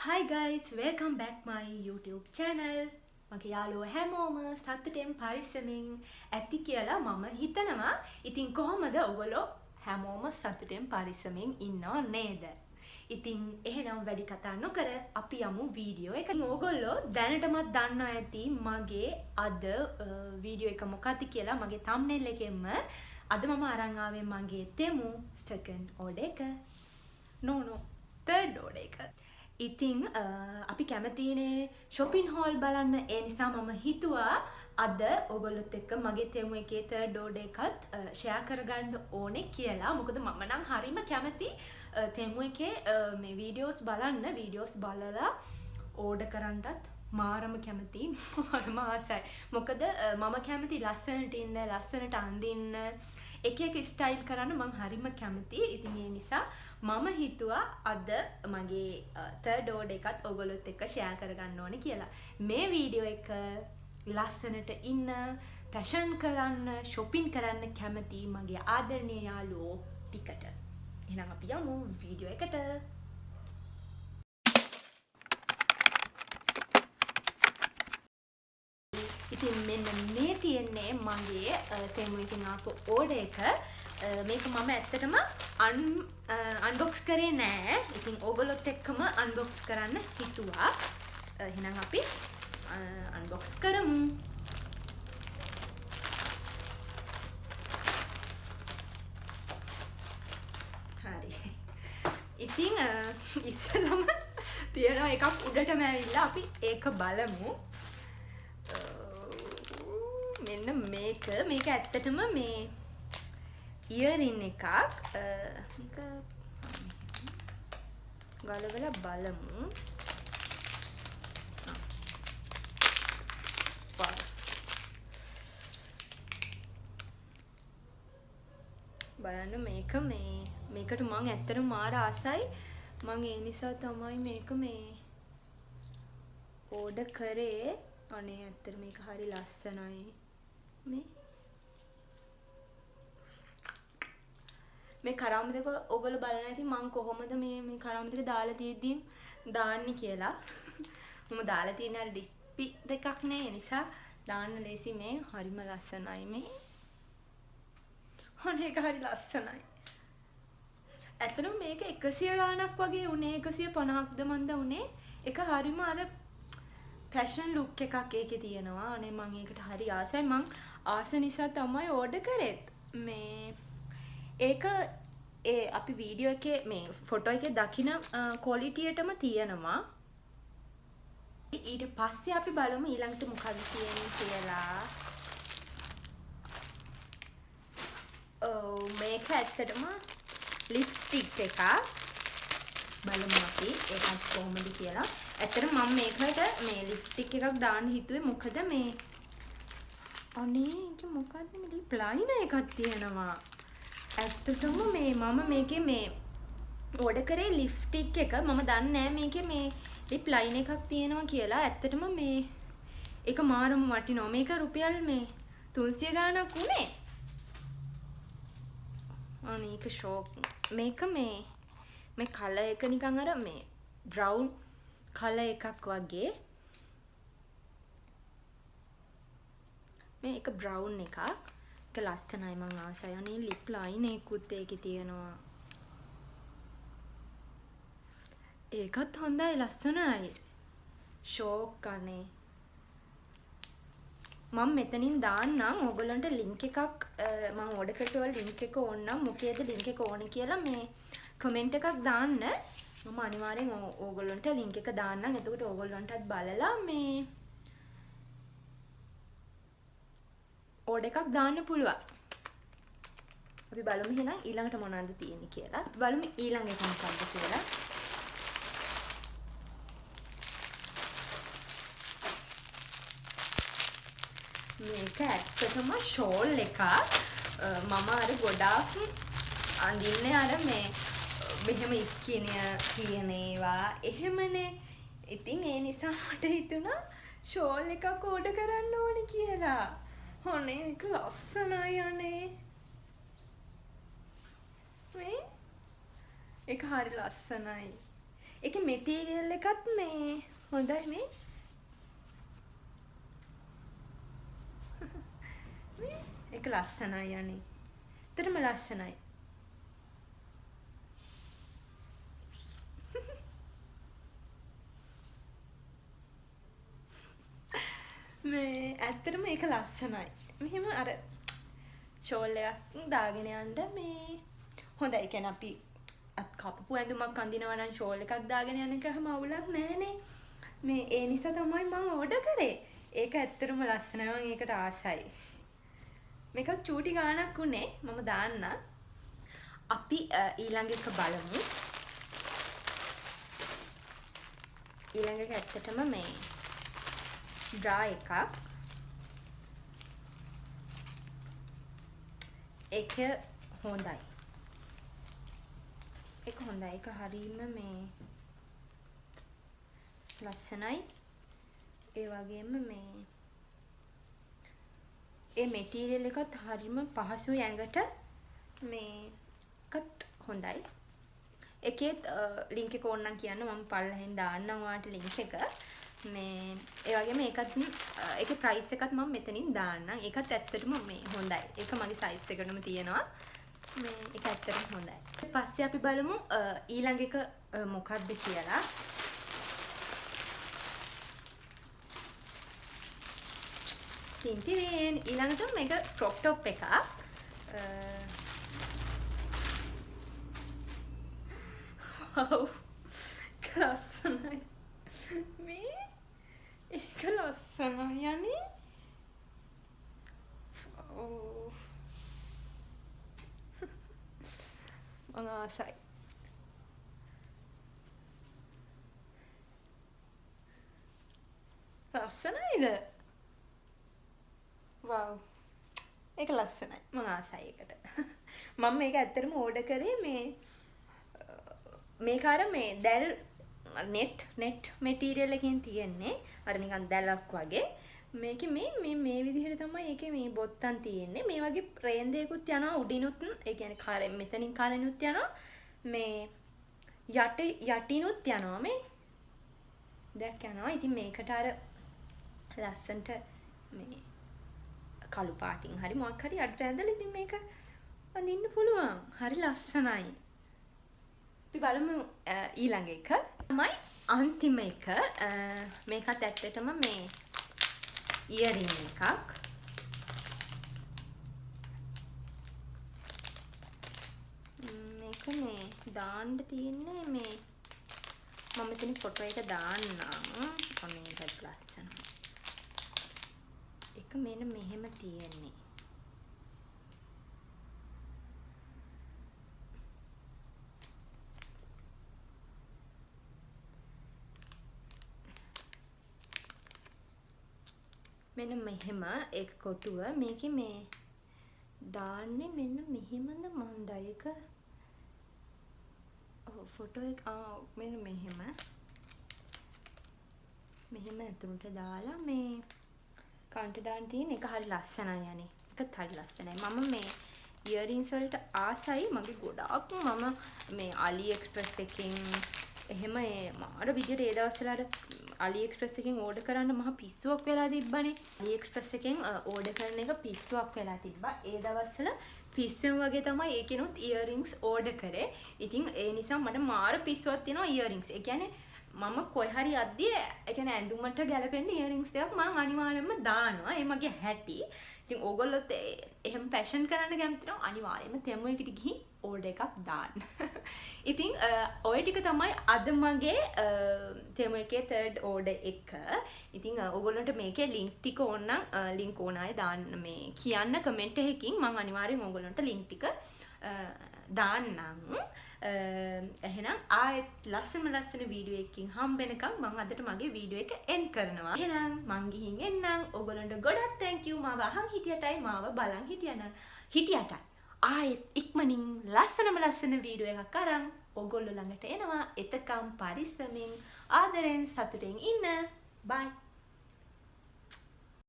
Hi guys, welcome back my YouTube channel. මගේ යාළුවෝ හැමෝම සතුටෙන් පරිස්සමින් ඇති කියලා මම හිතනවා. ඉතින් කොහොමද ඔයගොල්ලෝ හැමෝම සතුටෙන් පරිස්සමින් ඉන්නව නේද? ඉතින් එහෙනම් වැඩි කතා නොකර අපි යමු වීඩියෝ එකට. ඔයගොල්ලෝ දැනටමත් දන්නවා ඇති මගේ අද වීඩියෝ එක මොකක්ද කියලා. මගේ thumbnail එකෙන්ම අද මම අරන් ආවේ මගේ තෙමු second order එක. No third order එක. ඉතින් අපි කැමතිනේ shopping haul බලන්න. ඒ නිසා මම හිතුවා අද ඔයගොල්ලොත් එක්ක මගේ තෙමු එකේ third order එකත් share කරගන්න ඕනේ කියලා. මොකද මම නම් හරිම කැමති තෙමු එකේ මේ videos බලන්න. videos බලලා order කරන්නත් මාරම කැමති. මාරම ආසයි. මොකද මම කැමති ලස්සනට ඉන්න, ලස්සනට අඳින්න, එක ස්ටයිල් කරන්න මං හරිම කැමති. ඉතින් ඒ නිසා මම හිතුවා අද මගේ third order එකත් ඔයගොල්ලොත් එක්ක share කරගන්න ඕනේ කියලා. මේ වීඩියෝ එක ලස්සනට ඉන්න, fashion කරන්න, shopping කරන්න කැමති මගේ ආදරණීය යාළුවෝ ටිකට. එහෙනම් අපි යමු වීඩියෝ එකට. ඉතින් මෙන්න මේ තියෙන්නේ මගේ තෙමු එකෙන් ආපු ඕඩර් එක. මේක මම ඇත්තටම අන්බොක්ස් කරේ නෑ. ඉතින් ඕගොල්ලොත් එක්කම අන්බොක්ස් කරන්න හිතුවා. එහෙනම් අපි අන්බොක්ස් කරමු. හරි. ඉතින් ඉස්සෙල්ලම තියෙන එකක් උඩටම ඇවිල්ලා අපි ඒක බලමු. මෙන්න මේක ඇත්තටම මේ ඉයරින් එකක්. මේක ගලවලා බලමු. බලන්න මේකට මං ඇත්තටම මාර ආසයි. මං ඒ නිසා තමයි මේක මේ ඕඩර් කරේ. අනේ ඇත්තට මේක හරි ලස්සනයි. මේ කරාම දෙක ඔයගොල්ලෝ බලන්න ඇති මම කොහොමද මේ කරාම දෙක දාලා තියෙද්දි දාන්නේ කියලා. මම දාලා තියෙන අර ඩිස්පි දෙකක් නේ. ඒ නිසා දාන්න ලේසි. මේ හරිම ලස්සනයි මේ. අනේ ඒක හරි ලස්සනයි. ඇත්තටම මේක 100 ගාණක් වගේ උනේ. 150ක්ද මන්ද උනේ. ඒක හරිම අර fashion look එකක් ඒකේ තියෙනවා. අනේ මම ඒකට හරි ආසයි. මං ආස නිසා තමයි ඕඩර් කරෙත්. මේ ඒක අපි වීඩියෝ එකේ මේ ෆොටෝ එකේ දකින ක්වොලිටියටම තියෙනවා. ඊට පස්සේ අපි බලමු ඊළඟට මොකද තියෙන්නේ කියලා. මේක ඇත්තටම ලිප්ස්ටික් එකක්. බලමු අපි ඒකත් කොහොමද කියලා. ඇත්තටම මම මේකට මේ ලිප්ස්ටික් එකක් දාන්න හිතුවේ. මොකද මේ අනේ ඒක මොකද්ද මේ ලිප් ලයිනර් එකක් තියෙනවා. ඇත්තටම මම මේකේ මේ ඕඩර් කරේ ලිප්ස්ටික් එක. මම දන්නේ නෑ මේකේ මේ ලිප් ලයිනර් එකක් තියෙනවා කියලා. ඇත්තටම මේ ඒක මාරම වටිනවා. මේක රුපියල් මේ 300 ගාණක් උනේ. අනේ ඒක ෂෝක්. මේක මේ කලර් එක නිකන් අර මේ බ්‍රවුන් කලර් එකක් වගේ. මේ එක බ්‍රවුන් එකක්. ඒක ලස්සනයි මං ආසයි. අනේ ලිප් ලයින් එකකුත් ඒකේ තියෙනවා. ඒකත් හොඳයි ලස්සනයි. ෂෝක් අනේ. මම මෙතනින් දාන්නම් ඕගොල්ලන්ට ලින්ක් එකක්. මම ඕඩර් කරපු ලින්ක් එක ඕන්නම්. මොකේද ලින්ක් එක ඕනේ කියලා මේ කමෙන්ට් එකක් දාන්න. මම අනිවාර්යෙන් ඕගොල්ලන්ට ලින්ක් එක දාන්නම්. එතකොට ඕගොල්ලන්ටත් බලලා මේ ඕඩර් එකක් දාන්න පුළුවන්. අපි බලමු එහෙනම් ඊළඟට මොනවද තියෙන්නේ කියලා. බලමු ඊළඟ එක මොකක්ද කියලා. මේක ඇත්තටම ෂෝල් එකක්. මම අර ගොඩාක් අඳින්නේ අර මේ මෙහෙම ස්කින් කියන ඒවා එහෙමනේ. ඉතින් ඒ නිසා මට හිතුණා ෂෝල් එකක් ඕඩර් කරන්න ඕනේ කියලා. අනේ ඒක ලස්සනයි අනේ. මේ ඒක හරි ලස්සනයි. ඒකේ මෙටීරියල් එකත් මේ හොඳයි මේ. ඒක ලස්සනයි යන්නේ. ඇත්තටම ලස්සනයි. මේ ඇත්තටම ඒක ලස්සනයි. මෙහෙම අර ෂෝල් එකක් දාගෙන යන්න මේ හොඳයි. කියන්නේ අපි අත් කපපු ඇඳුමක් අඳිනවා නම් ෂෝල් එකක් දාගෙන යන එකම අවුලක් නැහැනේ. මේ ඒ නිසා තමයි මම ඕඩර් කරේ. ඒක ඇත්තටම ලස්සනයි. මම ඒකට ආසයි. මේක චූටි ගානක් උනේ. මම දාන්න. අපි ඊළඟ එක බලමු. ඊළඟ එක ඇත්තටම මේ ඩ්‍රා එකක්. ඒක හොඳයි. ඒක හොඳයි. ඒක හරීම මේ ලස්සනයි. ඒ වගේම මේ ඒ මෙටීරියල් එකත් හරීම පහසුයි ඇඟට. මේකත් හොඳයි. ඒකෙත් ලින්ක් එක ඕනනම් කියන්න මම පල්ලෙහෙන් දාන්නම් ඔයාලට ලින්ක් එක. මේ ඒ වගේම ඒකත් ඒකේ ප්‍රයිස් එකත් මම මෙතනින් දාන්නම්. ඒකත් ඇත්තටම මේ හොඳයි. ඒක මගේ සයිස් එකටම තියෙනවා. මේ ඒක ඇත්තටම හොඳයි. ඊට පස්සේ අපි බලමු ඊළඟ එක මොකක්ද කියලා. ටින්ටිරේන් ඊළඟට මේක ක්‍රොප් টොප් එකක්. වව් ලස්සනයි. මේ ඒක ලස්සනයි යන්නේ. ඔව් මම ආසයි. ලස්සනයිද? වව් ඒක ලස්සනයි. මම ආසයි ඒකට. මම මේක ඇත්තටම ඕඩර් කරේ මේක අර මේ දැල් net material එකකින් තියෙන්නේ. අර නිකන් දැලක් වගේ. මේකේ මේ විදිහට තමයි ඒකේ මේ බොත්තම් තියෙන්නේ. මේ වගේ රේන්දයකුත් යනවා උඩිනුත්. ඒ කියන්නේ මෙතනින් කාලෙනුත් යනවා. මේ යටිනුත් යනවා මේ. දැක් යනවා. ඉතින් මේකට අර ලස්සන්ට මේ කළු පාටින් හරි මොකක් හරි අඩට ඇඳලා ඉතින් මේක අඳින්න පුළුවන්. හරි ලස්සනයි. අපි බලමු ඊළඟ එක. තමයි අන්තිම එක. මේකත් ඇත්තටම මේ ඉයරින් එකක්. මේක මේ දාන්න තියෙන්නේ මේ මම මෙතන ෆොටෝ එක දාන්නම්. මේකත් ලස්සනයි. එක මෙන්න මෙහෙම තියෙන්නේ. මෙන්න මෙහෙම ඒක කොටුව මේකේ මේ දාන්නේ මෙන්න මෙහෙමද මන්දා ඒක ෆොටෝ එක මෙන්න මෙහෙම ඇතුළට දාලා මේ කන්ට දාන්න තියෙන එක හරි ලස්සනයි යන්නේ. ඒකත් හරි ලස්සනයි. මම මේ ඉයරින්ස් වලට ආසයි. මගේ ගොඩාක් මම මේ AliExpress එකකින් එහෙම මාර විදියට ඒ දවස්වල අර AliExpress එකෙන් ඕඩර් කරන්න මහ පිස්සුවක් වෙලා තිබ්බනේ. AliExpress එකෙන් ඕඩර් කරන එක පිස්සුවක් වෙලා තිබ්බා. ඒ දවස්වල පිස්සුව වගේ තමයි ඒකිනුත් ඉයරින්ස් ඕඩර් කරේ. ඉතින් ඒ නිසා මට මාර පිස්සුවක් තියෙනවා ඉයරින්ස්. ඒ කියන්නේ මම කොයි හරි යද්දී ඒ කියන්නේ ඇඳුමට ගැලපෙන්න ඉයරින්ස් දෙකක් මම අනිවාර්යයෙන්ම දානවා. ඒ මගේ හැටි. ඉතින් ඕගොල්ලොත් එහෙම ෆැෂන් කරන්න කැමති නම් අනිවාර්යයෙන්ම තෙමු එකට ගිහින් ඕඩර් එකක් දාන්න. ඉතින් ඔය ටික තමයි අද මගේ තෙමු එකේ third order එක. ඉතින් ඕගොල්ලන්ට මේකේ link ටික ඕන නම් link ඕන අය දාන්න මේ කියන්න කමෙන්ට් එකකින් මම අනිවාර්යෙන් ඕගොල්ලන්ට link ටික දාන්නම්. එහෙනම් ආයෙත් ලස්සන වීඩියෝ එකකින් හම්බෙනකම් මම අදට මගේ වීඩියෝ එක end කරනවා. එහෙනම් මං ගිහින් එන්නම්. ඕගොල්ලන්ට ගොඩක් thank you මාව අහන් හිටියටයි මාව බලන් හිටියට. ආයෙත් ඉක්මනින් ලස්සන වීඩියෝ එකක් අරන් ඕගොල්ලෝ ළඟට එනවා. එතකම් පරිස්සමින් ආදරෙන් සතුටින් ඉන්න. bye.